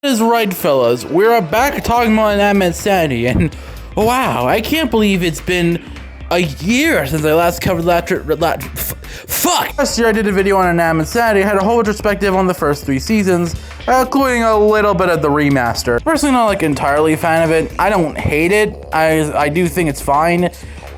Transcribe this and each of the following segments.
Is right, fellas. We're back talking about Inanimate Sanity, and wow, I can't believe it's been a year since I last covered fuck! Last year I did a video on Inanimate Sanity. I had a whole retrospective on the first 3 seasons, including a little bit of the remaster. Personally, not like entirely a fan of it. I don't hate it. I do think it's fine,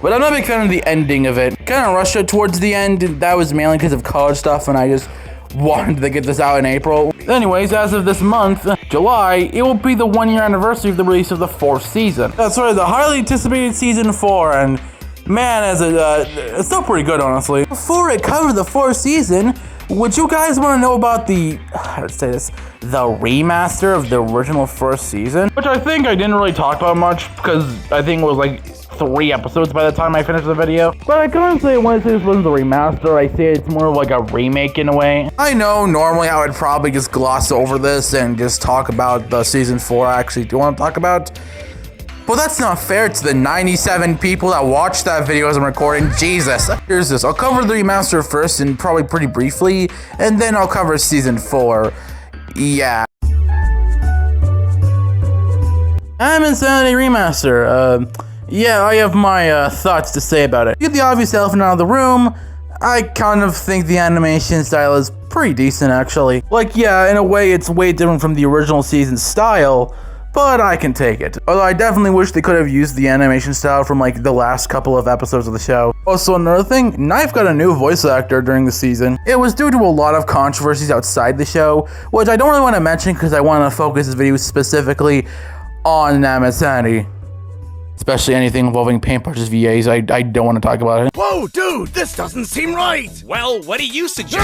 but I'm not a big fan of the ending of it. Kind of rushed it towards the end. That was mainly because of college stuff, and I just wanted to get this out in April. Anyways, as of this month, July, it will be the 1-year anniversary of the release of the 4th season. That's right, the highly anticipated season 4, and man, it's still pretty good, honestly. Before I cover the 4th season, would you guys want to know about the remaster of the original 1st season? Which I think I didn't really talk about much, because I think it was like 3 episodes by the time I finished the video. But I couldn't say when I say this wasn't the remaster, I say it's more of like a remake in a way. I know normally I would probably just gloss over this and just talk about the season 4 I actually do want to talk about. Well, that's not fair to the 97 people that watched that video as I'm recording. Jesus. Here's this. I'll cover the remaster first and probably pretty briefly, and then I'll cover season 4. Yeah. Inanimate Sanity remaster. Yeah, I have my thoughts to say about it. Get the obvious elephant out of the room. I kind of think the animation style is pretty decent, actually. Like, yeah, in a way, it's way different from the original season style, but I can take it. Although I definitely wish they could have used the animation style from like the last couple of episodes of the show. Also, another thing, Knife got a new voice actor during the season. It was due to a lot of controversies outside the show, which I don't really want to mention because I want to focus this video specifically on Inanimate Sanity. Especially anything involving paintbrushes VAs, I don't want to talk about it. Whoa, dude, this doesn't seem right! Well, what do you suggest?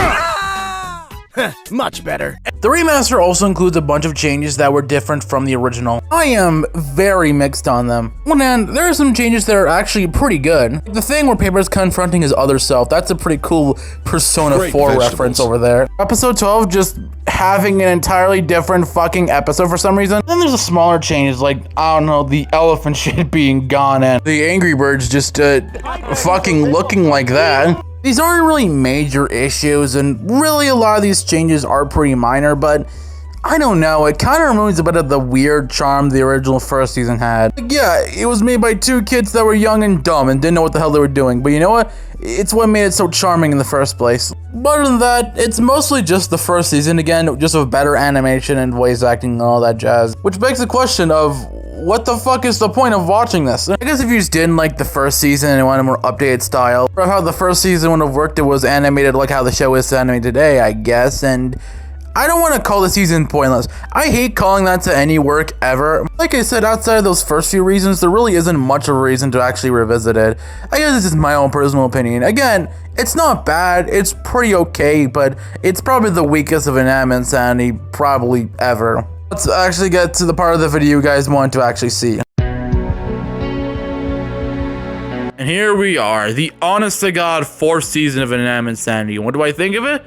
Much better. The remaster also includes a bunch of changes that were different from the original. I am very mixed on them. On one hand, there are some changes that are actually pretty good. The thing where Paper's confronting his other self, that's a pretty cool Persona 4 reference over there. Episode 12 just having an entirely different fucking episode for some reason. Then there's a smaller changes like, I don't know, the elephant shit being gone and the Angry Birds just fucking looking like that. These aren't really major issues, and really a lot of these changes are pretty minor, but I don't know, it kind of removes a bit of the weird charm the original 1st season had. Like, yeah, it was made by 2 kids that were young and dumb and didn't know what the hell they were doing, but you know what? It's what made it so charming in the first place. But other than that, it's mostly just the 1st season again, just with better animation and voice acting and all that jazz. Which begs the question of, what the fuck is the point of watching this? I guess if you just didn't like the 1st season and wanted a more updated style, or how the 1st season would have worked, it was animated like how the show is animated today, I guess, and I don't want to call the season pointless. I hate calling that to any work ever. Like I said, outside of those first few reasons, there really isn't much of a reason to actually revisit it. I guess this is my own personal opinion. Again, it's not bad, it's pretty okay, but it's probably the weakest of Inanimate Sanity probably ever. Let's actually get to the part of the video you guys want to actually see. And here we are, the honest-to-God 4th season of Inanimate Sanity. What do I think of it?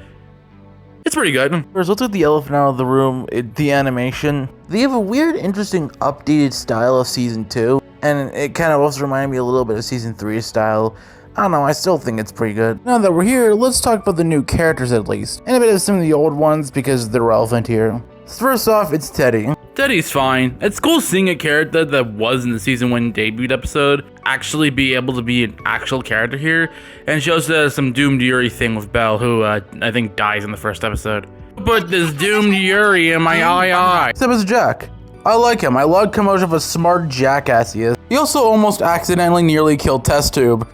It's pretty good. First, let's get the elephant out of the room, the animation. They have a weird, interesting, updated style of Season 2, and it kind of also reminded me a little bit of Season 3's style. I don't know, I still think it's pretty good. Now that we're here, let's talk about the new characters at least, and a bit of some of the old ones because they're relevant here. First off, it's Teddy. Teddy's fine. It's cool seeing a character that was in the season 1 debut episode actually be able to be an actual character here, and shows some doomed Yuri thing with Belle, who I think dies in the 1st episode. Put this doomed Yuri in my eye. Except it's Jack. I like him. I love how much of a smart jackass he is. He also almost accidentally nearly killed Test Tube.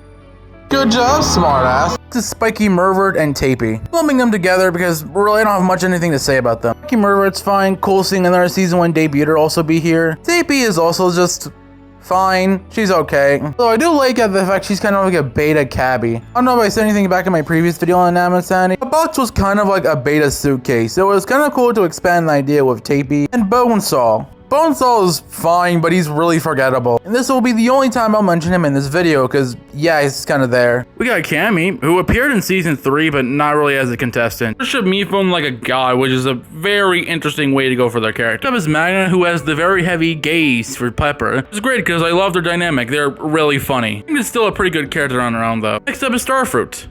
Good job, smartass. This is Spiky Mervert and Tapey. Lumping them together because we really don't have much anything to say about them. Spiky Mervert's fine, cool seeing another season 1 debuter also be here. Tapey is also just fine, she's okay. So I do like the fact she's kind of like a beta cabbie. I don't know if I said anything back in my previous video on Inanimate Sanity. The box was kind of like a beta suitcase, so it was kind of cool to expand the idea with Tapey and Bonesaw. Bonesaw is fine, but he's really forgettable. And this will be the only time I'll mention him in this video, because, yeah, he's kind of there. We got Cammy, who appeared in Season 3, but not really as a contestant. Worship Mifune like a god, which is a very interesting way to go for their character. Up is Magna, who has the very heavy gaze for Pepper. It's great, because I love their dynamic. They're really funny. I think it's still a pretty good character on their own, though. Next up is Starfruit.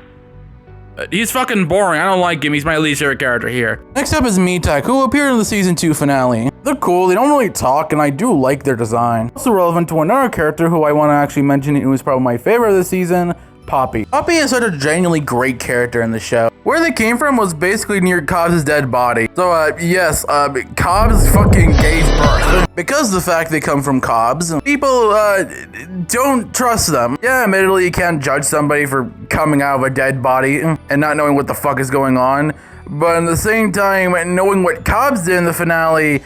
He's fucking boring. I don't like him. He's my least favorite character here. Next up is Mitak, who appeared in the season 2 finale. They're cool, they don't really talk, and I do like their design. Also relevant to another character who I want to actually mention, who is probably my favorite of the season, Poppy. Poppy is such a genuinely great character in the show. Where they came from was basically near Cobb's dead body. So, yes, Cobbs fucking gave birth. Because of the fact they come from Cobbs, people, don't trust them. Yeah, admittedly, you can't judge somebody for coming out of a dead body and not knowing what the fuck is going on. But at the same time, knowing what Cobbs did in the finale,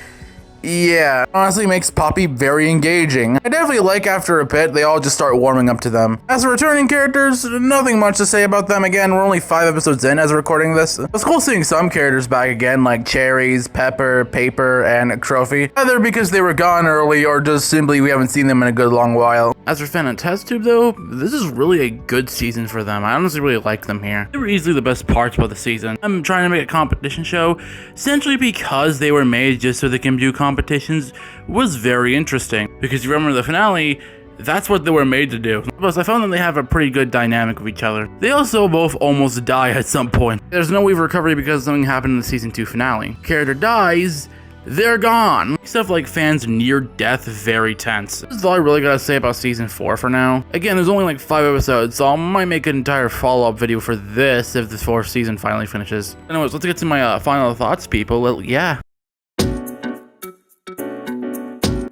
yeah, honestly makes Poppy very engaging. I definitely like after a bit, they all just start warming up to them. As for returning characters, nothing much to say about them. Again, we're only 5 episodes in as recording this. It's cool seeing some characters back again, like Cherries, Pepper, Paper, and Trophy. Either because they were gone early, or just simply we haven't seen them in a good long while. As for Fan and Test Tube though, this is really a good season for them. I honestly really like them here. They were easily the best parts of the season. I'm trying to make a competition show, essentially because they were made just so they can do competitions, was very interesting. Because you remember the finale, that's what they were made to do. Plus, I found that they have a pretty good dynamic with each other. They also both almost die at some point. There's no way of recovery because something happened in the season 2 finale. Character dies, they're gone. Stuff like fans near death, very tense. This is all I really gotta say about season 4 for now. Again, there's only like 5 episodes, so I might make an entire follow-up video for this if the 4th season finally finishes. Anyways, let's get to my final thoughts, people. Well, yeah.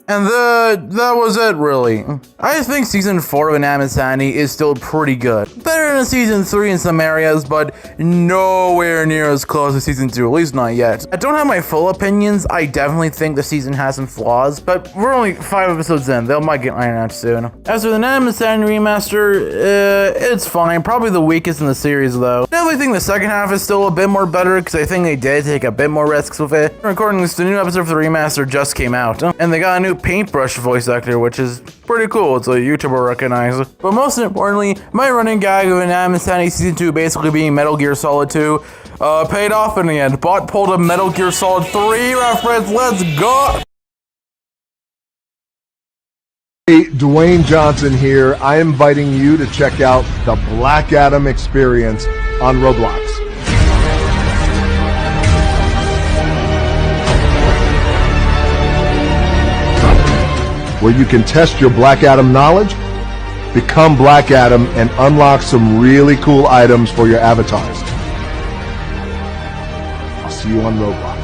And that was it, really. I think season 4 of Inanimate Sanity is still pretty good. Better than season 3 in some areas, but nowhere near as close as season 2, at least not yet. I don't have my full opinions. I definitely think the season has some flaws, but we're only 5 episodes in. They might get ironed out soon. As for the Inanimate Sanity remaster, it's fine. Probably the weakest in the series, though. I definitely think the second half is still a bit more better, because I think they did take a bit more risks with it. Recording this, the new episode for the remaster just came out, and they got a new paintbrush voice actor, which is pretty cool. It's a YouTuber recognized. But most importantly, my running gag of Inanimate Sanity Season 2 basically being Metal Gear Solid 2 paid off in the end. Bot pulled a Metal Gear Solid 3 reference. Let's go! Hey, Dwayne Johnson here. I am inviting you to check out the Black Adam experience on Roblox. Where you can test your Black Adam knowledge, become Black Adam, and unlock some really cool items for your avatars. I'll see you on Roblox.